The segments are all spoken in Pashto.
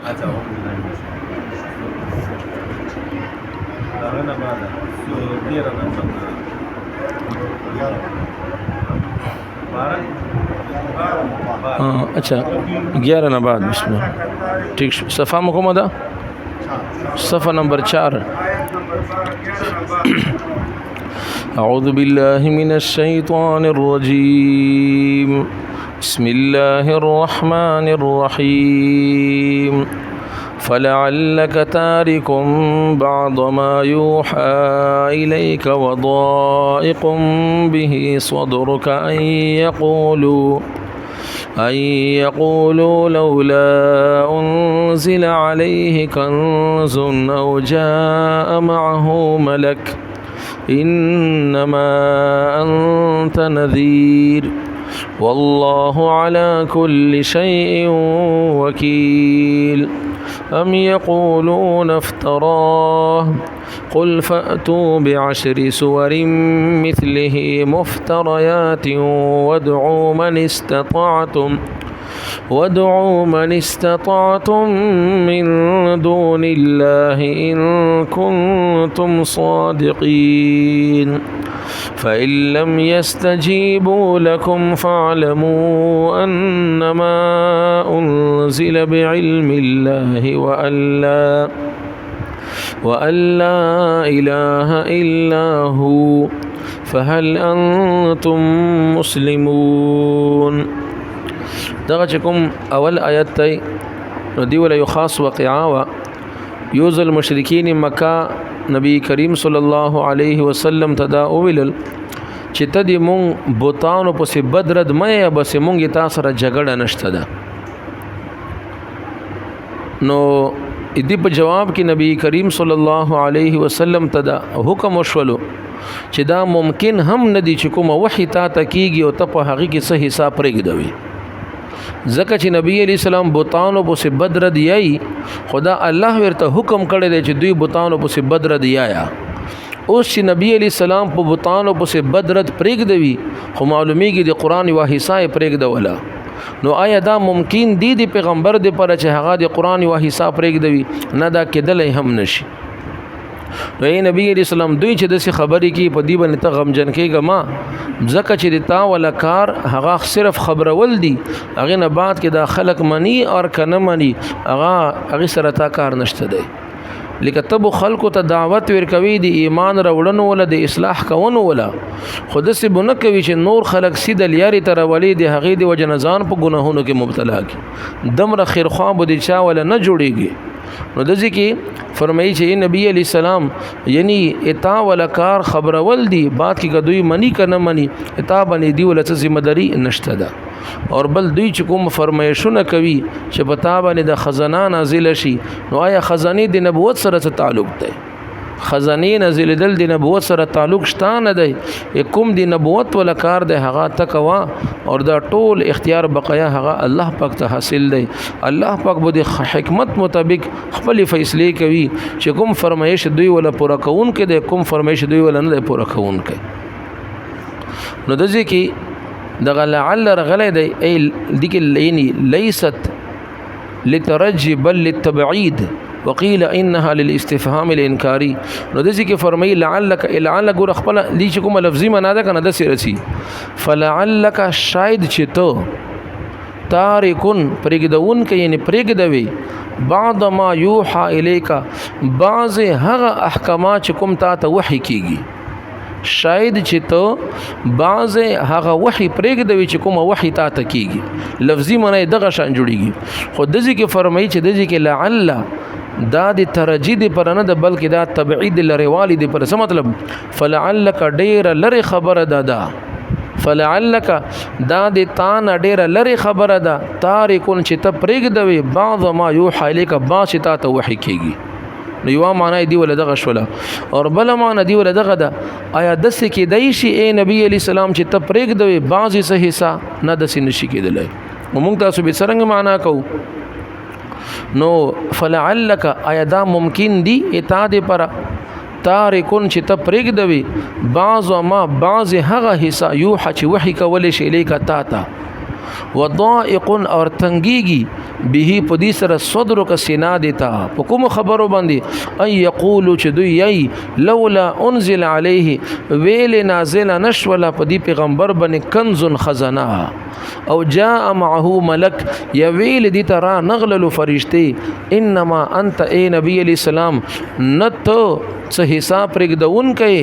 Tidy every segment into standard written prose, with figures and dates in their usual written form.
اچھا دغه بعد سو ډیره نمبر 12 اچھا 11 نه بعد بسم الله ٹھیک صفحه مکمه ده صفحه نمبر 4 اعوذ بالله من الشیطان الرجیم بسم الله الرحمن الرحیم فلعلك تارك بعض ما يوحى إليك وضائق به صدرك أن يقولوا لولا أنزل عليه كنز أو جاء معه ملك إنما أنت نذير والله على كل شيء وكيل أم يقولون افتراه قل فأتوا بعشر سور مثله مفتريات وادعوا من استطعتم من دون الله إن كنتم صادقين فإن لم يستجيبوا لكم فاعلموا أنما أنزل بعلم الله وأن لا إله إلا هو فهل أنتم مسلمون. دغه کوم اول آیت ته نو دی ولا یو خاص واقعا وا یوزل مشرکین مکه نبی کریم صلی الله علیه وسلم تدا اولل چې تدې مون بوتانو پسې بدرد مې بس مونږه تاسو سره جګړه نشته ده. نو دې په جواب کې نبی کریم صلی الله علیه وسلم تدا حکم وشولو چې دا ممکن هم ندي چې کوم وحی تا تکیږي او ته په هغه کې څه حساب پرېږدوي ځکه چې نبی علیہ السلام بوتانو پسې بدرد یای خدا الله ورته حکم کړی دی چې دوی بوتانو پسې بدرد یایا. اوس چې نبی علیہ السلام په بوتانو پسې بدرد پرېږدوي خو معلومیږي د قرآن واحصه یې پرېږدوله. نو آیا دا ممکن دی د پیغمبر د پر چې هغه د قرآن واحصه پرېږدوي؟ نه دا کېدلی هم نشي. نو ای نبی علیہ السلام دوی چې داسې خبرې کې په دې باندې ته غمجن کېږه ما ځکه چې د تا ولا کار هغه صرف خبرول دي هغې نه بعد کې دا خلق مني او که نه مني هغې سره تا کار نشته دی. لکه تبو خلکو ته دعوت ورکوي د ایمان راوړنو ولا د اصلاح کوونو ولا خو داسې به نه کوي چې نور خلک سیده لیارې ته راولي د هغې د وجه نه ځان په ګناهونو کې مبتلا کړي دومره خیرخوا به د چا ولا نه جوړېږي. نو دځې کې فرمایي چې نبی علیہ السلام یعنی اتا ولا کار خبرول دي بعد کې که دوی منی که نه مني اتا باندې دی ولا څه ذمہ داری نشته ده. اور بل دوی چې کوم فرمایشونه کوي چې په تا باندې د خزانه نازله شي نو آیا خزانه د نبوت سره څه تعلق دی؟ خزانه نازلېدل د نبوت سره تعلق شته نه دی. کوم د نبوت ولا کار دی هغه تکوا اور دا ټول اختیار بقایا هغه الله پاک ته حاصل دی. الله پاک به د حکمت مطابق خپل فیصله کوي چې کوم فرمایش دوی ولا پورا کون کې دی کوم فرمایش دوی ولا نه پورا کون کې. نو دځې کې دغه لعل رغلی دی ای دګ لیست لترجی بل للتبعید وقيل انها للاستفهام الانكاري. نو دځې کې فرمایي لعلک ګور خپل دې چې کوم لفظي معنا ده کنه داسې رسی فلعلک شاید چې تو تارکن پرېږدون کې یعنی پرېږدوي بعض ما یوحى الیک بعض هغه احکامات چې کوم تا ته وحی کیږي شاید چې تو بعض هغه وحی پرېږدوي چې کوم وحی تا ته کیږي لفظي معنی دغه شان جوړیږي. خو دځې کې فرمایي چې دځې کې لعل دا د ترجید پر نه د بلکې دا تبعید لريوالي د پر څه مطلب فلعلک ډیر لری خبره ده فلعلک دا د تان ډیر لری خبره ده تارکون چې ته پرېږدوي بعض ما یوحى الیک بعض چې تا ته وحی کیږي. نو یو معنی دی ول دغه شوله اور بل معنی دی ول دغه ده آیا دسه کې دی شي اے نبی علی السلام چې ته پرېږدوي بعضی څه حصہ نه دسه نشي کېدلی. موږ تاسو به څنګه معنا کوو؟ نو فلعلک آیا دا ممکن دی اتا دې پر تارکون چې ته پرېږدوي بعض ما بعض هغه حصہ یوحى چې وحی کولی شي الیک تا ته وضائق اور تنگیږي به په دې سره صدر کا سینا دیتا په کوم خبرو باندې اي یقول چې دوی یي لولا انزل عليه ویل نازل نشولا په دې پیغمبر باندې کنز خزانه او جاء معه ملک یا ویل دي ترا نغلل فرشتي انما انت اي نبي عليه السلام نت څه حساب پرګدون کوي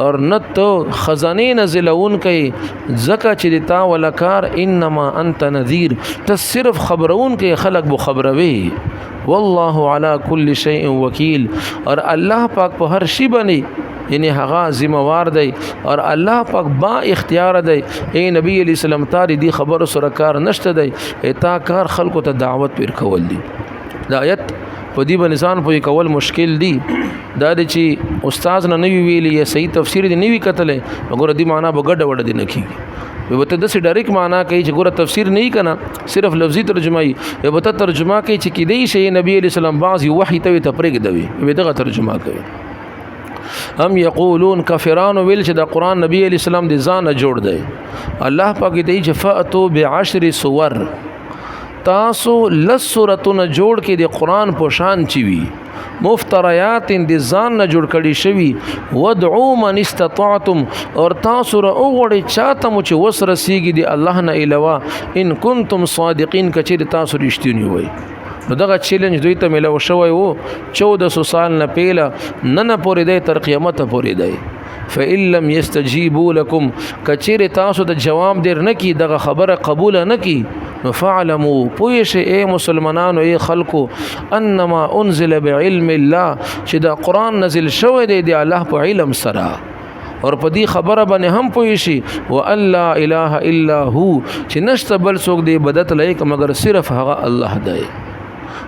اور نت خزانه نزلون کوي زکه چې دتا ولکار انما انت نذير ته صرف خبرون کوي خلق بو خبروي والله على كل شيء وكيل اور الله پاک په هر شی باندې یعنی هغه ذمہوار دی اور الله پاک با اختیار دی اے نبی علیہ السلام تاری دی خبر سره کار نشته دی اتا کار خلکو ته دعوت پیر کول دی دا آیت په دې باندې ځان پوي کول مشکل دی دا چې استاد نه نوی ویلی یا صحیح تفسیر دی نوی کتلې وګوره دی معنا بغډ وډ دی نه کیږي وته د سې ډایرک معنا کوي چې ګوره تفسیر نه کنا صرف لفظي ترجمه ای وته ترجمه کوي چې کې دی شی نبی علیہ السلام بعضی وحی ته تپریګ دوی وته ترجمه کوي هم یقولون کافرون ویل چې د قران نبی علیہ السلام دی ځان جوړ دی الله پاک دی چې فاتو بعشر سور تاسو لس سورتونه جوړ کې د قران په شان چی وی مفتریات د ځان نه جوړ کړي شوی ودعو من استطعتم اور تاسو را وګړي چاته مو چې وس رسیږي دی الله نه الوا ان کنتم صادقین کچې تاسو رښتینی وای نو دغه چیلنج دوی ته ملو شوی وو 1400 سال نه پیله نه پورې دی تر قیامت پورې دی فإن لم يستجيبوا لكم کچیر تاسو د جواب دیر نه کی دغه خبره قبول نه کی نو فعلموا پویش اے مسلمانانو اے خلقو انما انزل بعلم الله چې د قران نزل شوی دی د الله په علم سره اور په دې خبره باندې هم پویشي و الله اله الا هو چې نشته بل څوک دی عبادت لایق مگر صرف هغه الله دی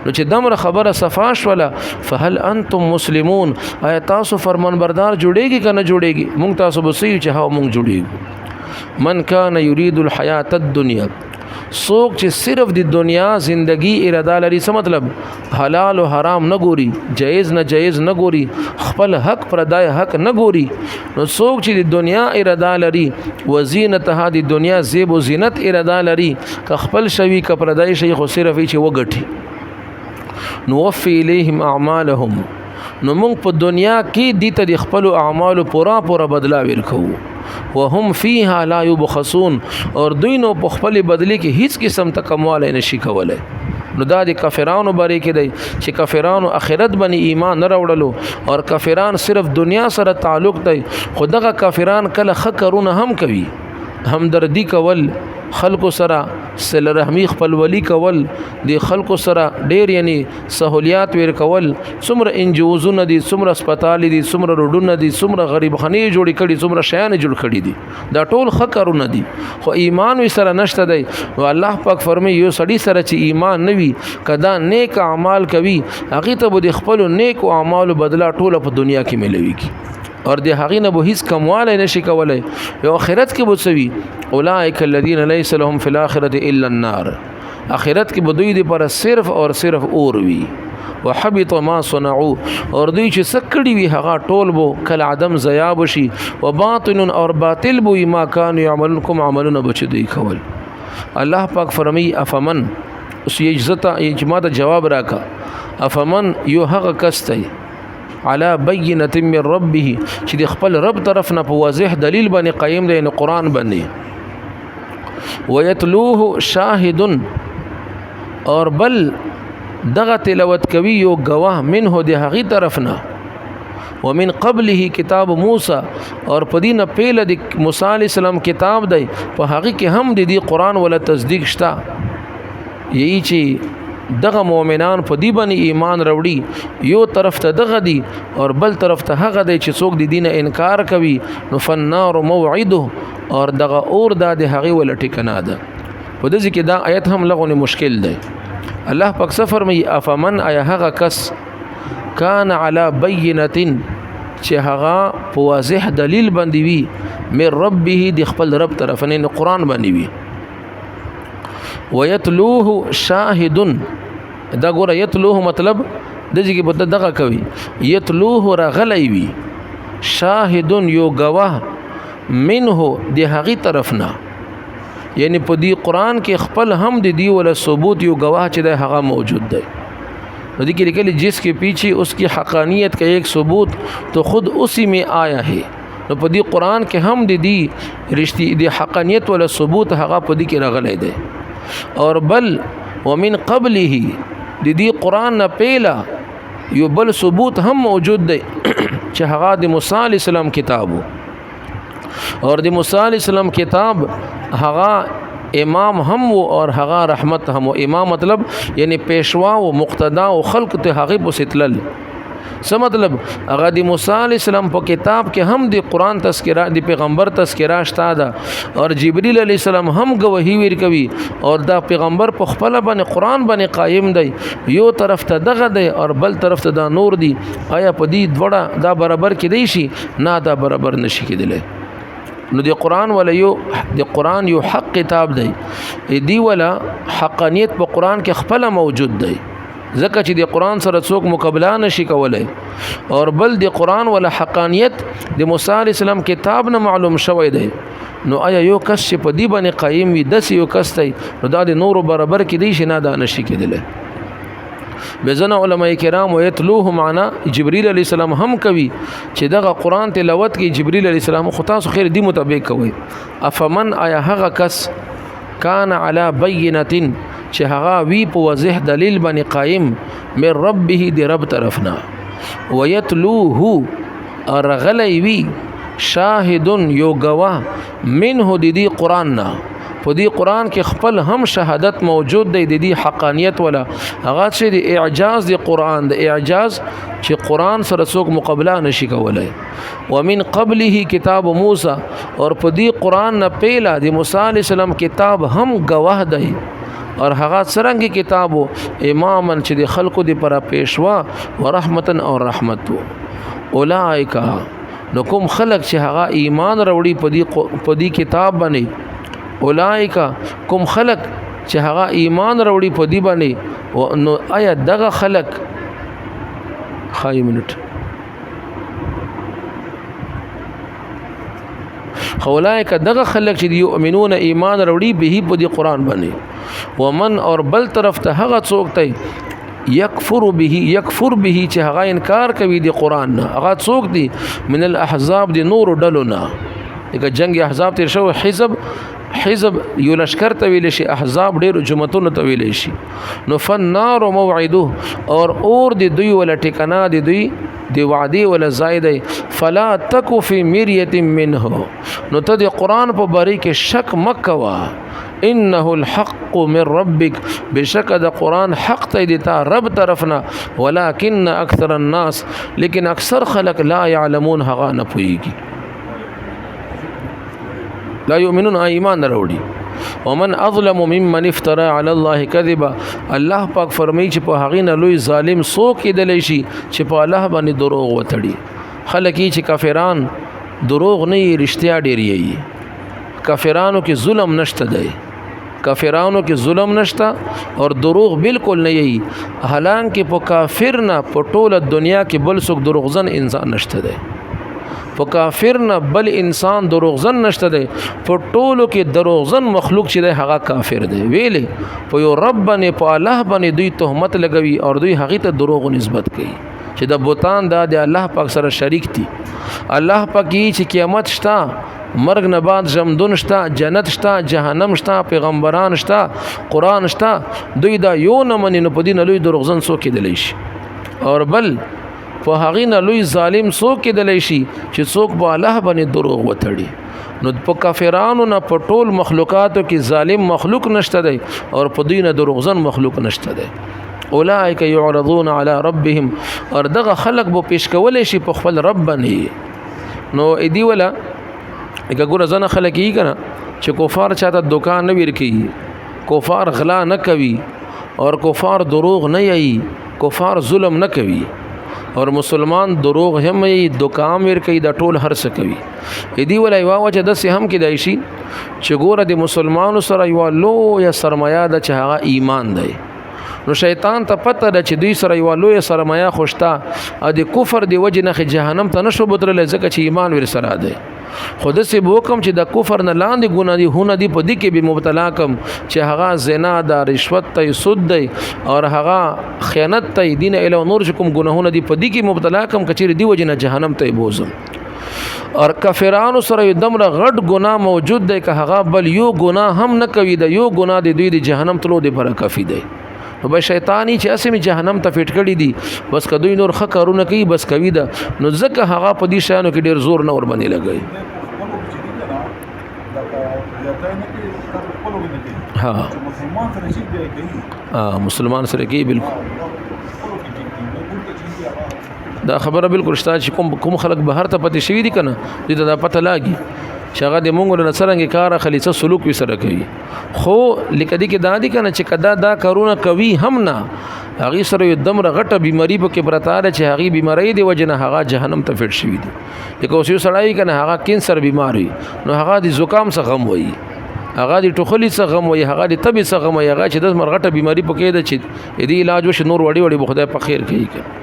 نو چې دمر خبره صفاش ولا فهل انتم مسلمون آیا تاسو فرمان بردار جوړیږي کنه جوړیږي مونږ تاسو به سوي چې ها مونږ جوړیږو من کان یرید الحیات الدنیا سوک چې صرف د دنیا زندگی اراده لري څه مطلب حلال او حرام نه ګوري جایز نه جایز نه ګوري خپل حق پردای حق نه ګوري نو سوک چې د دنیا اراده لري وزینتها د دنیا زیب او زینت اراده لري که خپل شوی که پردای شي خو صرف چې وګټي نوفي الیهم اعمالهم نو موږ په دنیا کې دي ته خپل اعمال پورا بدلا ورکو وهم فيها لا يبخسون اور دوی نو په خپل بدلی کې هیڅ قسم ته کمواله نشي کولای نو دا د کافرانو باره کې دی چې کافرانو آخرت باندې ایمان نه راوړلو اور کافران صرف دنیا سره تعلق دی خو دغه کافران کله خکرونه هم کوي همدردی کول خلکو سره صله رحمی خپل ولی کول د خلکو سره ډیر یعنی سہولیات ور کول څومره انجوزونه دي څومره هسپتال دي څومره روډونه دي څومره غریب خاني جوړ کړي څومره شیان جوړ کړي دي دا ټول خکرونه دي خو ایمان وي سره نشته دی او الله پاک فرمایي یو سړی سره چې ایمان نوي کدا نیک اعمال کوي هغه ته به خپل نیک اعمال بدلا ټول په دنیا کې ملويږي اور د هغې نه به هیڅ کموالی نشي کولی یو آخرت کې به څه وي اولئک الذین لیس لهم فی الاخرة الا النار آخرت کې به دوی دپاره صرف اور صرف اور وي وحبط ما صنعوا اور دوی چې څه کړي وي هغه ټول به کالعدم ضیا بشي وباطل اور باطل به وي ما کانوا یعملون کوم عملونه به چې دوی کول الله پاک فرمایي افمن اوس یې عزته چې ما ته جواب راکړه افمن یو هغه کس دی على بینه من ربه چې د خپل رب طرف نه په واضح دلیل باندې قائم دی نو قران باندې ويتلوه شاهد اور بل دغه تلاوت کوي یو گواه منه د هغه طرف نه ومن قبله کتاب موسی اور پدینه پیله د موسی علی السلام کتاب دی په هغه کې هم د دې قران ولا تصدیق شتا یی چې دغه مؤمنان په دی باندې ایمان راوړي یو طرف ته دغه دی اور بل طرف ته هغه دی چې څوک د دین انکار کوي نو فالنار موعده اور دغه اور د هغه ول ټکنه ده په دې کې دا آیت هم لغونه مشکل دی الله پاک فرمایي افمن ایا هغه کس کان علی بینه چې هغه په واضح دلیل باندې وي مې ربه د خپل رب طرف نه قران باندې وي ويتلوه شاهد دا ګوره یتلوه مطلب د دې کې بده دغه کوي یتلوه رغلی وي شاهد یو گواه منه د هغه طرف نه یعنی په دې قران کې خپل هم د دی ولا ثبوت یو گواه چې د هغه موجود دی نو دې کې لیکلي جس के पीछे उसकी हक़ानियत का एक सबूत तो खुद उसी में आया है نو په دې قران کې هم د دې رښتې د حقانیت ولا ثبوت هغه په دې کې راغلی دی اور بل ومن قبله د دې قران نه پیلا یو بل ثبوت هم موجود دی چې هغه د موسی علی السلام کتابو اور د موسی علی السلام کتاب هغه امام هم اور هغه رحمت هم امام مطلب یعنی پیشوا او مقتدا او خلق ته هغه بوستلل څه مطلب هغه د موسی علی السلام په کتاب کې هم د قران تذکرہ د پیغمبر تذکرہ شته ده اور جبرئیل علی السلام هم گواهی ورکوي اور دا پیغمبر په خپل باندې قران باندې قائم دی یو طرف ته دغه دی اور بل طرف ته دا نور دی آیا په دې دوړه دا برابر کېدی شي نه دا برابر نشي کېدلی نو د قران ولا یو د قران یو حق کتاب دی دی ولا حقانیت په قران کې خپل موجود دی ځکه چې د قران سره څوک مقابله نشي کولای اور بل د قران ولا حقانیت د موسی علی السلام کتاب نه معلوم شوی دی نو آیا یو کس چې په دی باندې قائم وي دس یو کس دی نو دا د نور برابر کې دی شي نه دا نشي کېدلی بزنه علماء کرام ويتلوه معنا جبريل علی السلام هم کوي چې دغه قران تلاوت کې جبريل علی السلام خو تاسو خیر دی مطابق کوي افمن آیا هغه کس کان علی بینه چې هغه وی په واضح دلیل باندې قائم مې ربه دی رب طرفنا ويتلوه ارغلی وی شاهد یو گواه منه دی قران نا په دې قران کې خپل هم شهادت موجود دی د دې حقانیت ولا هغه چې د اعجاز دی قران د اعجاز چې قران سره څوک مقابله نشي کولای ومن قبله کتاب موسی اور په دې قران نه پیلا د موسی علی السلام کتاب هم گواه دی اور هغه څرنګه کتابو امامن چې د خلقو دی پر پیشوا ورحمتن او رحمت اولائک نو کوم خلق چې هغه ایمان وروړي په دې کتاب باندې اولائک کوم خلق چې هغه ایمان وروړي په دې باندې نو آیا دغه خلق خای منټ اولائک دغه خلق چې یؤمنون ایمان وروړي به په دې قران باندې ومن اور بل طرف ته هغه څوک ته یکفر به چې هغه انکار کوي د قران نه هغه څوک دی من الاحزاب د نور ډلو نه لکه جنگ احزاب تیر شو حزب یو لشکر ته ویل شي احزاب ډیر جماعتونو ته ویل شي نو فالنار موعده اور دی دوی ولا ټکنا دی دوی دی وعده ولا زائد فلا تکو فی مریه منه نو ته د قران په باره کې شک مکوا انه الحق من ربك بشک د قران حق ته دیتا رب طرفنا ولكن اکثر الناس لیکن اکثر خلق لا يعلمون هغه نه پويږي لا يؤمنون ایمان وروړي ومن اظلم ممن افترى على الله كذبا الله پاک فرمایي چې په هغه نه لوی ظالم څوک کېدلی شي چې په الله باندې دروغ وتړي خلک چې کافران دروغ نه رښتیا ډیر یي کافرانو کې ظلم نشته دی کافرانو کې ظلم نشته اور دروغ بالکل نه یي حالانکه په کافر نه په ټوله دنیا کې بل څوک دروغجن انسان نشته دی په کافر نه بل انسان دروغجن نشته دی په ټولو کې دروغجن مخلوق چې دی هغه کافر دی ویلې په یو رب باندې په الله باندې دوی تهمت لګوي اور دوی هغه ته دروغ نسبت کوي چې د بوتان د الله پاک سره شریک دي الله پاک چې قیامت شته مرګ نه بعد ژوندون شته جنت شته جهنم شته پیغمبران شته قران شته دوی دا یو نه مني نو په دین لوی دروغجن څوک کېدلی شي اور بل په هغه نه لوی ظالم څوک کېدلی شي چې څوک په الله باندې دروغ وتړي نو په کافرانو نه په ټول مخلوقاتو کې ظالم مخلوق نشته دی اور په دوی نه دروغجن مخلوق نشته دی اولئک یعرضون علی ربهم اور دغه خلق به پیش کولی شي په خپل رب باندې نو ادي ولا ګوره ځنه خلک یې کنه چې کفار چاته دکان نه ورکي کفار غلا نه کوي اور کفار دروغ نه یي کفار ظلم نه کوي اور مسلمان دروغ هم یي دکان ورکي د ټول هر څه کوي ادي ولا یو وجه د سهم کې دی شي چې ګوره د مسلمانانو سره یو لو یا سرمایه د چې هغه ایمان دی نو شیطان ته پته ده چې دوی سره یو لوی سرمایه خوشتا او د کفر دی وجه نه جهنم ته نشو بوترل ځکه چې ایمان ور سره ده خود سه بوکم چې د کفر نه لاندې ګناه دي هونه دي په دې کې به مبتلا کم چې هغه زنا ده رشوت ته سود دی او هغه خیانت ته دین اله نور کوم ګناهونه دي په دې کې مبتلا کم کچیر دی وجه نه جهنم ته بوزم اور کافرانو سره دمره غټ ګناه موجود دی که هغه بل یو ګناه هم نه کوي د یو ګناه د دوی د جهنم تلو دی پر کافی دی نو به شیطانی چې اسمه جهنم ته فټ کړی دي بس کدوې نور ښه کارونه کوي بس کوي دا نو ځکه هغه په دې شانو کې ډیر زور نه ور باندې لګي ها مسلمان سره کې بالکل دا خبره بالکل شته چې کوم خلک بهر ته پاتې شوی دي کنه دې ته دا پته لاګي چې هغه د مونږ له سرنګ کار خلیصه سلوک وي سره کوي خو لیکدي کې دا دي کنه چې کدا دا کارونه کوي هم نه هغه سره یو دمره غټه بیماری په کې پرتا ده چې هغه بیماری دی وجنه هغه جهنم ته فټ شوی دي لکه اوس یو سړی کنه هغه کینسر بیماری نو هغه د زکام څخه غم وایي هغه د ټوخلی څخه غم وایي هغه د تبي څخه غم وایي هغه چې د مرغټه بیماری په کې ده چې دې علاج وش نور وړي وړي خدای په خیر کوي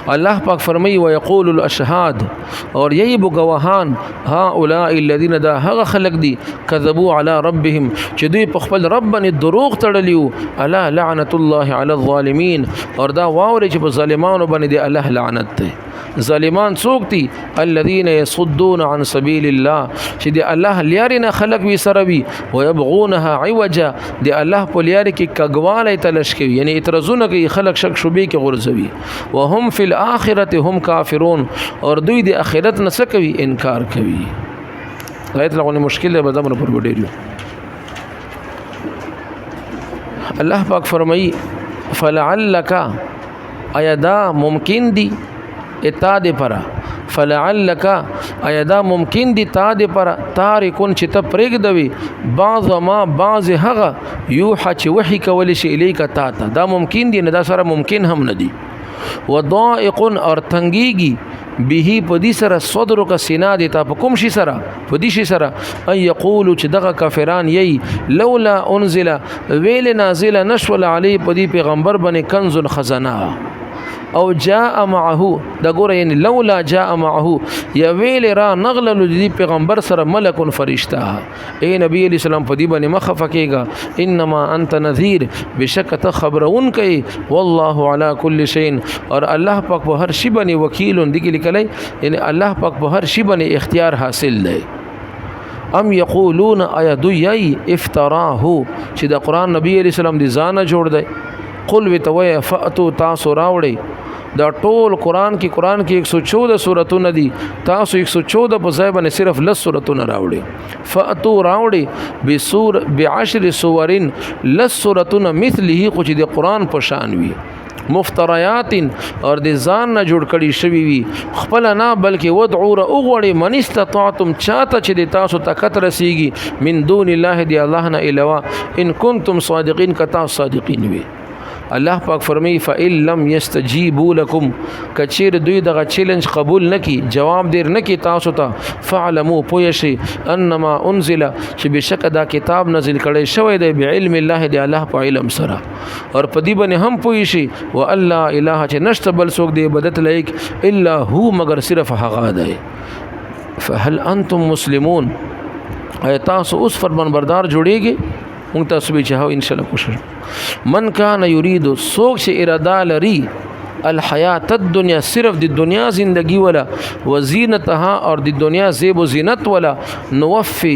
الله پاک فرمایي ويقول الاشهاد اور یہی بو گواهان هؤلاء الذين دا هغه خلق دي كذبوا على ربهم چې دوی په خپل رب باندې دروغ تړلیو الا لعنت الله على الظالمين اور دا واوري چې په ظالمانو باندې دی الله لعنت ده ظالمان څوک دي الذين يصدون عن سبيل الله چې دی الله لیارینه خلق وی سره وی ويبغونها عوجا دی الله په لیاري کې کګواله تلش کوي یعنی اعتراضونه کوي خلق شک شوبې کې غرزوي وهم في الاخره هم کافرون اور دوی د اخرت نه څه کوي انکار کوي غایت لغونه مشکل ده بدمر پر وډیو الله پاک فرمایي فلعلک ایدا ممکن دی اتا دے پرا فلعلک ایدا ممکن دی تا دے پرا تارکون چې ته پرېګ دوی بعض ما بعض هغه یوحى چې وحی کول شي الیک تا ته دا ممکن دی نه دا سره ممکن هم نه دی وضائق اور تنگیږي به پدی سره صدر کا سینا دیتا په کوم شي سره پدی شي سره اي یقول چې دغه کافران یي لولا انزل ویل نازل نشول علی پدی پیغمبر باندې کنز خزانه او جاء معه دا ګوره یعنی لولا جاء معه یا ویل را نغلل دی پیغمبر سره ملک فرشتہ اے نبی علیہ السلام په دې باندې مخه فکیگا انما انت نذیر بشک ته خبرون کوي والله على كل شيء اور الله پاک په هر شی باندې وکیل دی لیکلی یعنی الله پاک په هر شی باندې اختیار حاصل دی ام یقولون ایدوی افتراه چې د قران نبی علیہ السلام دی ځانه جوړ دی قل وتوي فاتو تاسو راوړي دا ټول قران کې 114 سورتونه دي تاسو 114 په ځای باندې صرف 10 سورتونه راوړي فاتو راوړي بعشر سورین 10 سورتونه مثله خو چې د قران په شان وي مفتریات اور د ځان نه جوړ کړي شوی وي خپل نه بلکې ودعو را اوغړي من استطعتم چاته چې د تاسو طاقت رسیږي من دون الله دی الله نه الوا ان کنتم صادقین کتا صادقین وي الله پاک فرمای فإن لم يستجيبوا لكم کچیر دوی دغه چیلنج قبول نکي جواب دیر نکي تاسو ته فعلموا پويشي انما انزل چې بشک دا کتاب نازل کړي شوی دی بعلم الله دی الله په علم سره اور په دې باندې هم پويشي والله اله چې نشته بل څوک دی عبادت لایق الا هو مگر صرف هغه دی فهل انتم مسلمون اي تاسو اوس فرمانبردار جوړيږي مونږ تاسو به چاهو ان شاء الله کوشش من کان یرید سوک سے اراده لري الحیات الدنیا صرف د دنیا زندگی ولا وزینتها اور د دنیا زیب و زینت ولا نوفی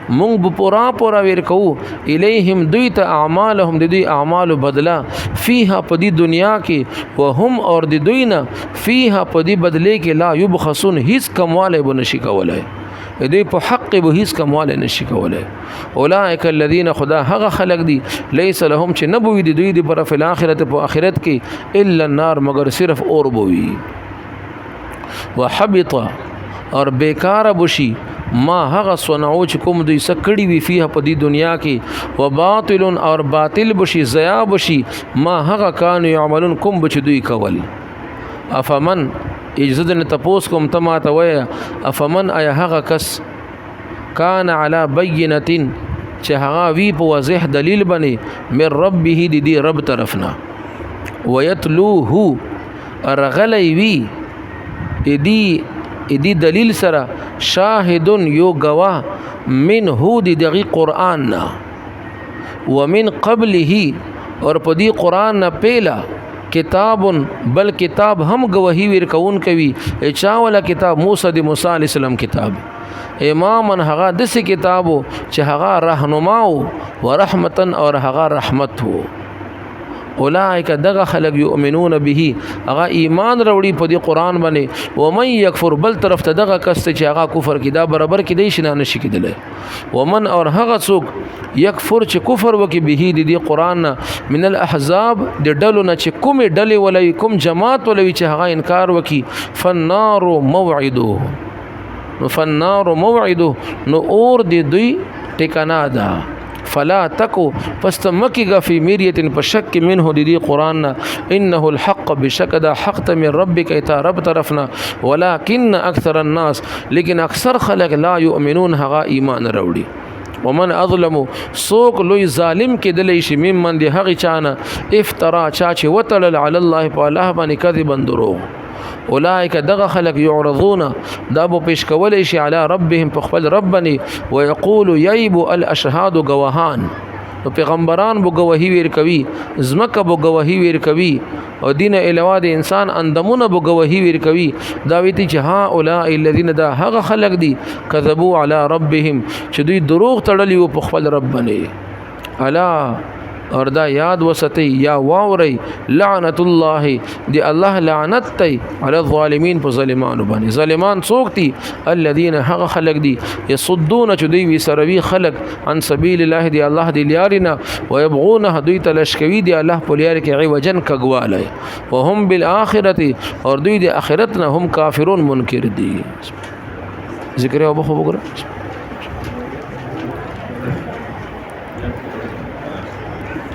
مونږ به پورا ورکو الیهم دوی ته اعمالهم د دوی اعمال بدلا فیها پدی دنیا کې وهم اور د دوی نه فیها پدی بدله کې لا یبخسون هیڅ کمواله بنشي کولای دوی په حق به هیڅ کمواله نشي کولای اولئک الذین خدا هغه خلق دي ليس لهم چې نبوي دي دوی د پر فل اخرت په اخرت کې الا النار مگر صرف اور بوي وحبط اور بیکار بشي ما هغه صنعو چې کوم دوی سکړی وی فيها په دې دنیا کې وباطل اور باطل بشي ضیا بشي ما هغه کان يعملون کوم بچ دوی کول افمن اجزدن تپوس کوم تما ته وای افمن اي هغه کس کان علی بینه چې هغه وی په واضح دلیل باندې من ربه د دې رب طرفنا ويتلوه رغلی وی ادي دلیل سره شاهد یو گواه من هو دغه قران نا ومن قبله اور پدی قران نه پیلا کتاب بل کتاب هم گواہی ور کون کوي چا ولا کتاب موسی علیہ السلام کتاب امامن هغه دسه کتابو چې هغه رهنماو ورحمتن اور هغه رحمت وو اولئک دغه خلق یؤمنون به هغه ایمان وروړي په دې قران باندې ومن یکفر بل طرف ته دغه کس چې هغه کفر کې دا برابر کې دی شنه نشي کېدل ومن اور هغه څوک یکفر چې کفر وکي به دې قران من الاحزاب د ډلو نه چې کوم ډلې ولې کوم جماعت ولې چې هغه انکار وکي فالنار موعده فالنار موعده نو اور دې دوی ټکانا ده فلا تکو پستمکیگا فی میریت پشک منه دی قرآن انه الحق بشک دا حق تا من ربک ایتا رب طرفنا ولكن اکثر الناس لیکن اکثر خلق لا یؤمنون هغا ایمان روڑی ومن اظلم سوک لوی ظالم کې دلیشی ممن دی هغی چانا افترا چاچی وطلل علی الله پا الله بانی کذبا دروغ اولئک دغه خلق يعرضون دا بو پیش کولې شي علی ربهم په خپل ربني ويقول ييب الاشهاد گواهان نو پیغمبران بو گواہی ور کوي زمکه بو گواہی ور کوي او دین علاوه د انسان اندمونه بو گواہی ور کوي دا ویتی چې ها اولئک الذين دا هغه خلق دي کذبوا علی ربهم چې دوی دروغ تړلی په خپل ربني الا اور دا یاد وستی یا واوري لعنت الله دی الله لعنت تی علی الظالمین په ظالمانو باندې ظالمان څوک دي الذين هغه خلق دي يصدون چې دوی وی سروي خلق عن سبیل الله دی الله دی لیارنا ويبغون دوی تلشکوي دی الله په لیار کې عوجن کګواله وهم بالاخره اور دوی دی اخرت نه هم کافرون منکر دي ذکر او بخو وګره